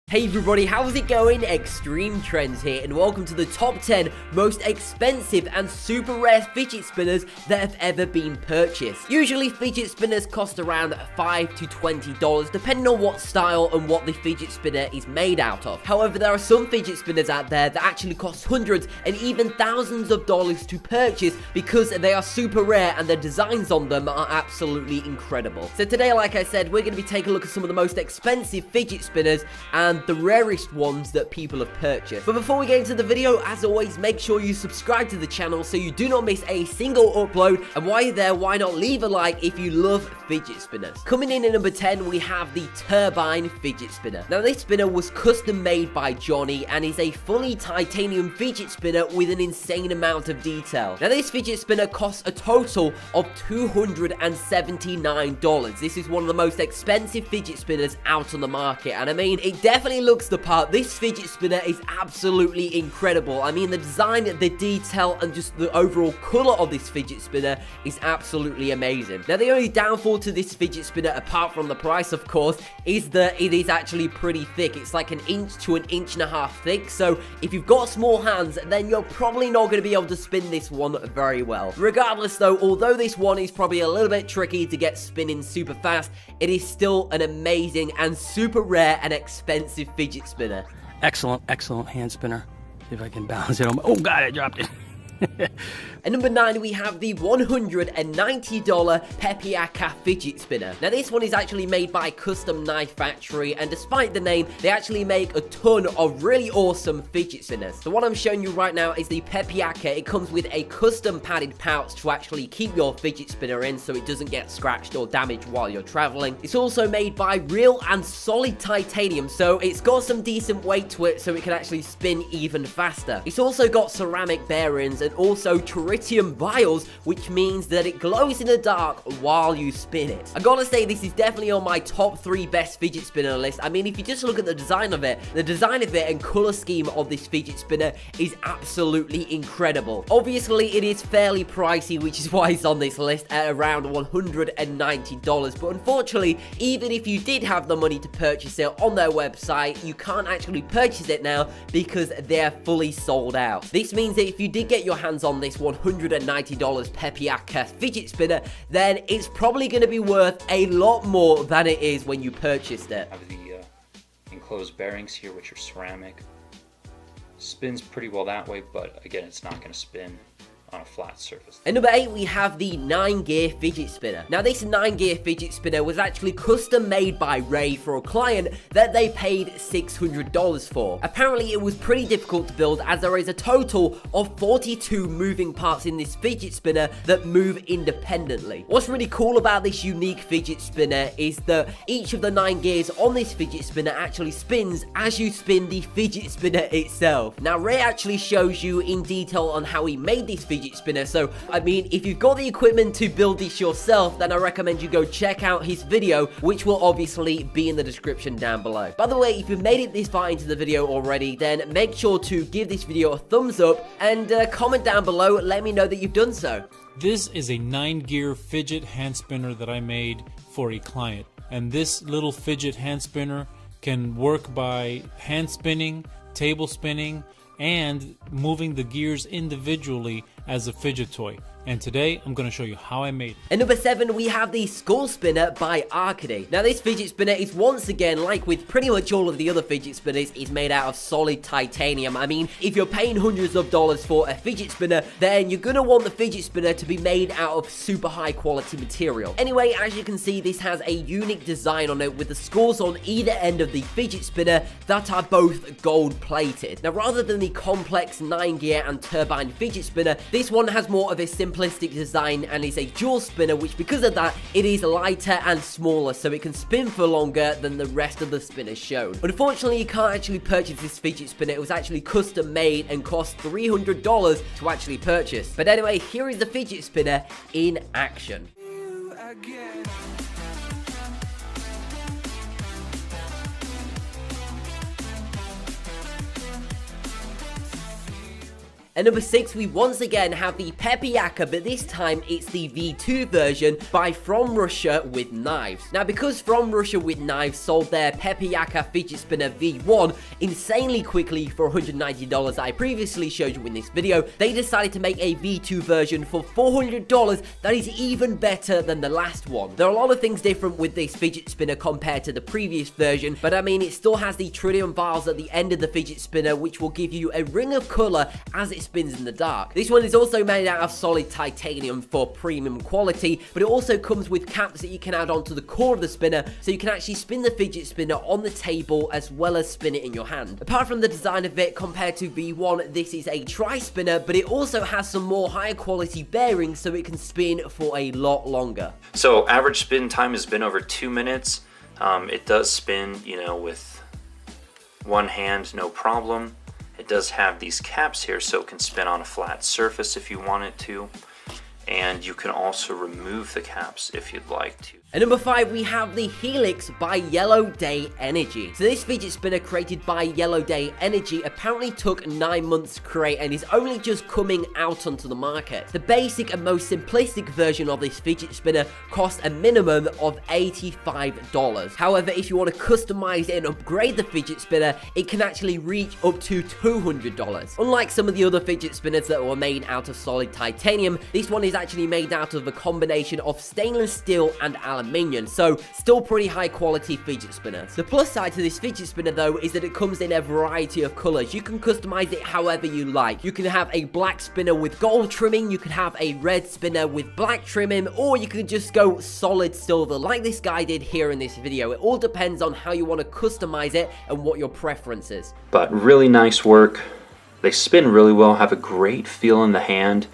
Hey everybody, how's it going? Extreme Trends here, and welcome to the top 10 most expensive and super rare fidget spinners that have ever been purchased. Usually fidget spinners cost around $5 to $20 depending on what style and what the fidget spinner is made out of. However, there are some fidget spinners out there that actually cost hundreds and even thousands of dollars to purchase because they are super rare and the designs on them are absolutely incredible. So today, like I said, we're going to be taking a look at some of the most expensive fidget spinners and the rarest ones that people have purchased. But before we get into the video, as always, make sure you subscribe to the channel so you do not miss a single upload. And while you're there, why not leave a like if you love fidget spinners? Coming in at number 10, we have the Turbine Fidget Spinner. Now, this spinner was custom made by Johnny and is a fully titanium fidget spinner with an insane amount of detail. Now, this fidget spinner costs a total of $279. This is one of the most expensive fidget spinners out on the market, and I mean, it definitely looks the part. This fidget spinner is absolutely incredible. I mean, the design, the detail, and just the overall color of this fidget spinner is absolutely amazing. Now, the only downfall to this fidget spinner, apart from the price, of course, is that it is actually pretty thick. It's like an inch to an inch and a half thick, so if you've got small hands, then you're probably not going to be able to spin this one very well. Regardless, though, although this one is probably a little bit tricky to get spinning super fast, it is still an amazing and super rare and expensive fidget spinner. Excellent hand spinner. See if I can balance it on. Oh god, I dropped it. At number 9, we have the $190 Pepiaka Fidget Spinner. Now, this one is actually made by Custom Knife Factory, and despite the name, they actually make a ton of really awesome fidget spinners. The one I'm showing you right now is the Pepiaka. It comes with a custom padded pouch to actually keep your fidget spinner in so it doesn't get scratched or damaged while you're traveling. It's also made by real and solid titanium, so it's got some decent weight to it so it can actually spin even faster. It's also got ceramic bearings and also tritium vials, which means that it glows in the dark while you spin it. I gotta say, this is definitely on my top 3 best fidget spinner list. I mean, if you just look at the design of it and color scheme of this fidget spinner is absolutely incredible. Obviously, it is fairly pricey, which is why it's on this list at around $190. But unfortunately, even if you did have the money to purchase it on their website, you can't actually purchase it now because they're fully sold out. This means that if you did get your hands on this $190 Pepiaka fidget spinner, then it's probably going to be worth a lot more than it is when you purchased it. I have the enclosed bearings here, which are ceramic. Spins pretty well that way, but again, it's not going to spin on a flat surface. At number 8, we have the 9-gear fidget spinner. Now, this 9-gear fidget spinner was actually custom made by Ray for a client that they paid $600 for. Apparently, it was pretty difficult to build as there is a total of 42 moving parts in this fidget spinner that move independently. What's really cool about this unique fidget spinner is that each of the 9 gears on this fidget spinner actually spins as you spin the fidget spinner itself. Now, Ray actually shows you in detail on how he made this fidget spinner, so I mean, if you've got the equipment to build this yourself, then I recommend you go check out his video, which will obviously be in the description down below. By the way, if you've made it this far into the video already, then make sure to give this video a thumbs up and comment down below, let me know that you've done so. This is a 9-gear fidget hand spinner that I made for a client, and this little fidget hand spinner can work by hand spinning, table spinning, and moving the gears individually as a fidget toy. And today, I'm going to show you how I made it. At number 7, we have the Skull Spinner by Arcady. Now, this fidget spinner is once again, like with pretty much all of the other fidget spinners, is made out of solid titanium. I mean, if you're paying hundreds of dollars for a fidget spinner, then you're going to want the fidget spinner to be made out of super high quality material. Anyway, as you can see, this has a unique design on it with the skulls on either end of the fidget spinner that are both gold plated. Now, rather than the complex 9-gear and turbine fidget spinner, this one has more of a simplistic design and is a dual spinner, which because of that, it is lighter and smaller, so it can spin for longer than the rest of the spinners shown. Unfortunately, you can't actually purchase this fidget spinner. It was actually custom made and cost $300 to actually purchase. But anyway, here is the fidget spinner in action. At number 6, we once again have the Pepiaka, but this time it's the V2 version by From Russia with Knives. Now, because From Russia with Knives sold their Pepiaka fidget spinner V1 insanely quickly for $190 that I previously showed you in this video, they decided to make a V2 version for $400 that is even better than the last one. There are a lot of things different with this fidget spinner compared to the previous version, but I mean, it still has the tritium vials at the end of the fidget spinner, which will give you a ring of color as it spins in the dark. This one is also made out of solid titanium for premium quality, but it also comes with caps that you can add onto the core of the spinner, so you can actually spin the fidget spinner on the table as well as spin it in your hand. Apart from the design of it, compared to V1, this is a tri-spinner, but it also has some more higher quality bearings so it can spin for a lot longer. So average spin time has been over 2 minutes. It does spin, you know, with one hand, no problem. It does have these caps here so it can spin on a flat surface if you want it to. And you can also remove the caps if you'd like to. At number 5, we have the Helix by Yellow Day Energy. So this fidget spinner created by Yellow Day Energy apparently took 9 months to create and is only just coming out onto the market. The basic and most simplistic version of this fidget spinner costs a minimum of $85. However, if you want to customize it and upgrade the fidget spinner, it can actually reach up to $200. Unlike some of the other fidget spinners that were made out of solid titanium, this one is actually made out of a combination of stainless steel and aluminium, so still pretty high quality fidget spinners. The plus side to this fidget spinner though is that it comes in a variety of colors. You can customize it however you like. You can have a black spinner with gold trimming, you can have a red spinner with black trimming, or you can just go solid silver like this guy did here in this video. It all depends on how you want to customize it and what your preference is. But really nice work. They spin really well, have a great feel in the hand.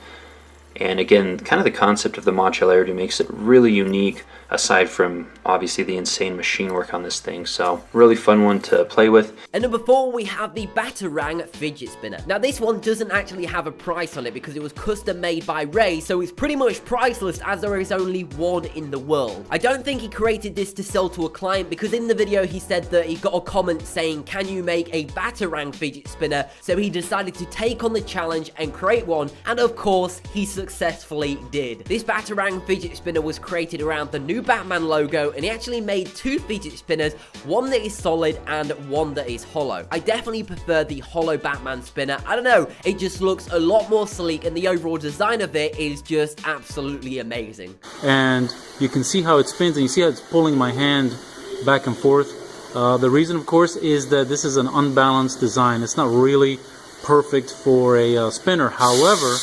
And again, kind of the concept of the modularity makes it really unique, aside from obviously the insane machine work on this thing. So really fun one to play with. At number 4, we have the Batarang fidget spinner. Now this one doesn't actually have a price on it because it was custom made by Ray, so it's pretty much priceless as there is only one in the world. I don't think he created this to sell to a client, because in the video he said that he got a comment saying, can you make a Batarang fidget spinner? So he decided to take on the challenge and create one, and of course he successfully did. This Batarang fidget spinner was created around the new Batman logo, and he actually made 2 fidget spinners, one that is solid and one that is hollow. I definitely prefer the hollow Batman spinner. I don't know, it just looks a lot more sleek, and the overall design of it is just absolutely amazing. And you can see how it spins, and you see how it's pulling my hand back and forth. The reason, of course, is that this is an unbalanced design. It's not really perfect for a spinner. However,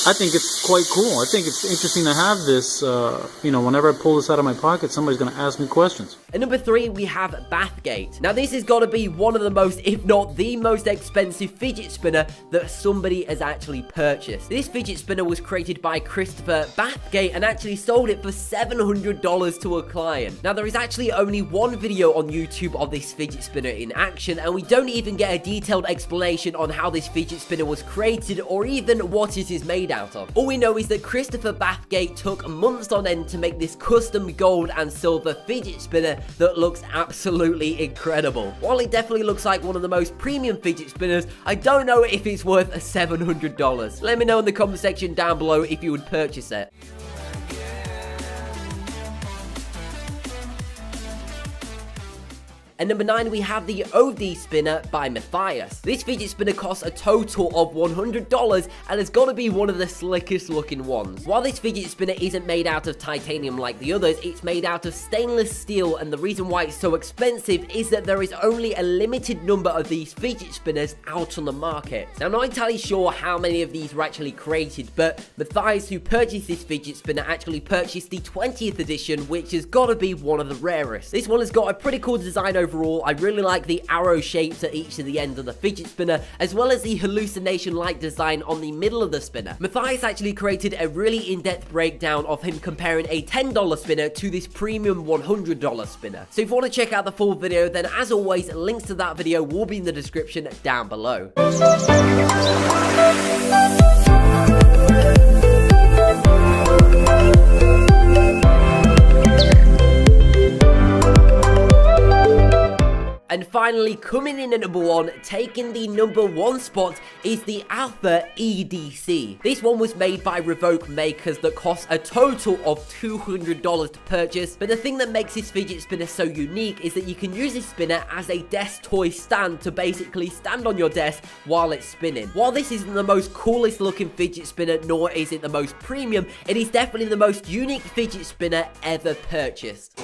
I think it's quite cool. I think it's interesting to have this, you know, whenever I pull this out of my pocket, somebody's going to ask me questions. At number 3, we have Bathgate. Now this has got to be one of the most, if not the most expensive fidget spinner that somebody has actually purchased. This fidget spinner was created by Christopher Bathgate and actually sold it for $700 to a client. Now there is actually only one video on YouTube of this fidget spinner in action, and we don't even get a detailed explanation on how this fidget spinner was created or even what it is made out of. All we know is that Christopher Bathgate took months on end to make this custom gold and silver fidget spinner that looks absolutely incredible. While it definitely looks like one of the most premium fidget spinners, I don't know if it's worth $700. Let me know in the comment section down below if you would purchase it. At number 9, we have the OD spinner by Matthias. This fidget spinner costs a total of $100 and has got to be one of the slickest looking ones. While this fidget spinner isn't made out of titanium like the others, it's made out of stainless steel, and the reason why it's so expensive is that there is only a limited number of these fidget spinners out on the market. Now, I'm not entirely sure how many of these were actually created, but Matthias, who purchased this fidget spinner, actually purchased the 20th edition, which has got to be one of the rarest. This one has got a pretty cool design overall. I really like the arrow shapes at each of the ends of the fidget spinner, as well as the hallucination-like design on the middle of the spinner. Matthias actually created a really in-depth breakdown of him comparing a $10 spinner to this premium $100 spinner. So if you want to check out the full video, then as always, links to that video will be in the description down below. And finally, coming in at number 1, taking the number 1 spot, is the Alpha EDC. This one was made by Revoke makers that cost a total of $200 to purchase, but the thing that makes this fidget spinner so unique is that you can use this spinner as a desk toy stand to basically stand on your desk while it's spinning. While this isn't the most coolest looking fidget spinner, nor is it the most premium, it is definitely the most unique fidget spinner ever purchased.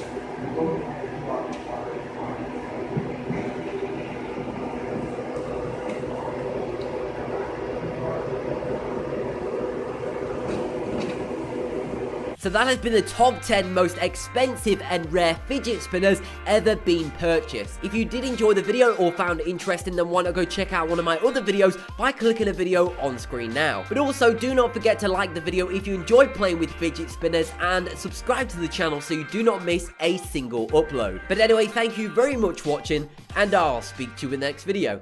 So that has been the top 10 most expensive and rare fidget spinners ever been purchased. If you did enjoy the video or found it interesting, then why not go check out one of my other videos by clicking a video on screen now. But also, do not forget to like the video if you enjoy playing with fidget spinners, and subscribe to the channel so you do not miss a single upload. But anyway, thank you very much for watching, and I'll speak to you in the next video.